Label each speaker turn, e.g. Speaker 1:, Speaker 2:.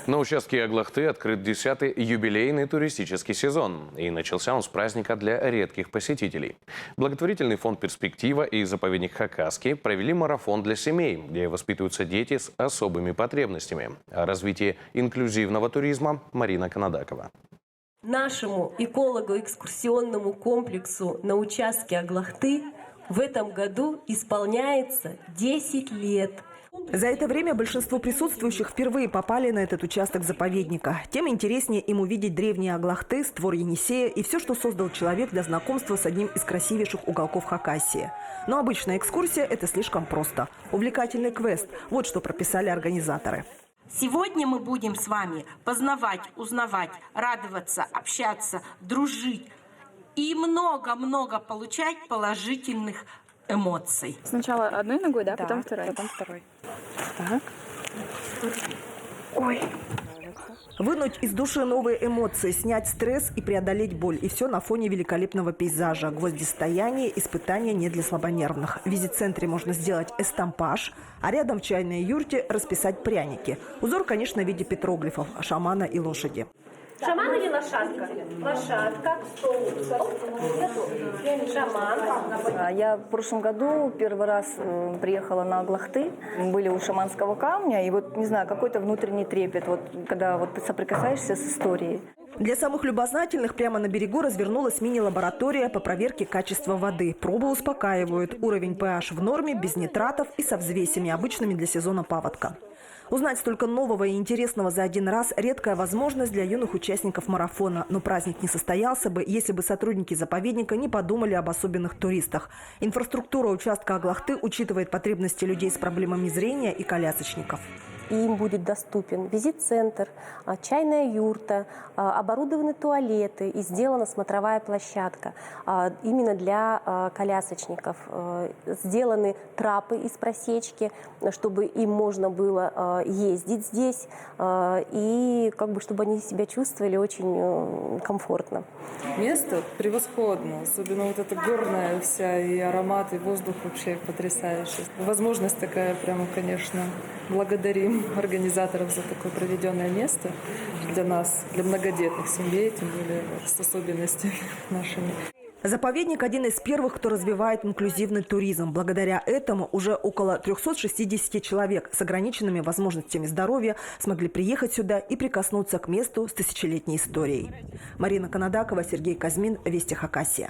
Speaker 1: На участке Аглахты открыт 10-й юбилейный туристический сезон. И начался он с праздника для редких посетителей. Благотворительный фонд «Перспектива» и заповедник Хакасский провели марафон для семей, где воспитываются дети с особыми потребностями. О развитии инклюзивного туризма Марина Канадакова.
Speaker 2: Нашему эколого-экскурсионному комплексу на участке Аглахты в этом году исполняется 10 лет.
Speaker 3: За это время большинство присутствующих впервые попали на этот участок заповедника. Тем интереснее им увидеть древние Аглахты, створ Енисея и все, что создал человек для знакомства с одним из красивейших уголков Хакасии. Но обычная экскурсия – это слишком просто. Увлекательный квест – вот что прописали организаторы.
Speaker 4: Сегодня мы будем с вами познавать, узнавать, радоваться, общаться, дружить и много-много получать положительных эмоций.
Speaker 5: Сначала одной ногой, да,
Speaker 4: Да,
Speaker 5: потом второй.
Speaker 4: потом второй.
Speaker 5: Так. Ой.
Speaker 3: Вынуть из души новые эмоции, снять стресс и преодолеть боль. И все на фоне великолепного пейзажа. Гвоздистояние – испытание не для слабонервных. В визит-центре можно сделать эстампаж, а рядом в чайной юрте расписать пряники. Узор, конечно, в виде петроглифов, шамана и лошади.
Speaker 2: Шаман или лошадка? Лошадка, шаман.
Speaker 6: Я в прошлом году первый раз приехала на Аглахты. Были у шаманского камня, и вот, не знаю, какой-то внутренний трепет, вот, когда вот ты соприкасаешься с историей.
Speaker 3: Для самых любознательных прямо на берегу развернулась мини-лаборатория по проверке качества воды. Пробы успокаивают. Уровень pH в норме, без нитратов и со взвесями, обычными для сезона паводка. Узнать столько нового и интересного за один раз – редкая возможность для юных участников марафона. Но праздник не состоялся бы, если бы сотрудники заповедника не подумали об особенных туристах. Инфраструктура участка Аглахты учитывает потребности людей с проблемами зрения и колясочников.
Speaker 7: Им будет доступен визит-центр, чайная юрта, оборудованы туалеты и сделана смотровая площадка именно для колясочников. Сделаны трапы из просечки, чтобы им можно было ездить здесь и чтобы они себя чувствовали очень комфортно.
Speaker 8: Место превосходно, особенно вот эта горная вся и аромат, и воздух вообще потрясающий. Возможность такая прямо, конечно, благодарим организаторов за такое проведенное место для нас, для многодетных семей, тем более с особенностями нашими.
Speaker 3: Заповедник – один из первых, кто развивает инклюзивный туризм. Благодаря этому уже около 360 человек с ограниченными возможностями здоровья смогли приехать сюда и прикоснуться к месту с тысячелетней историей. Марина Канадакова, Сергей Казьмин, Вести Хакасия.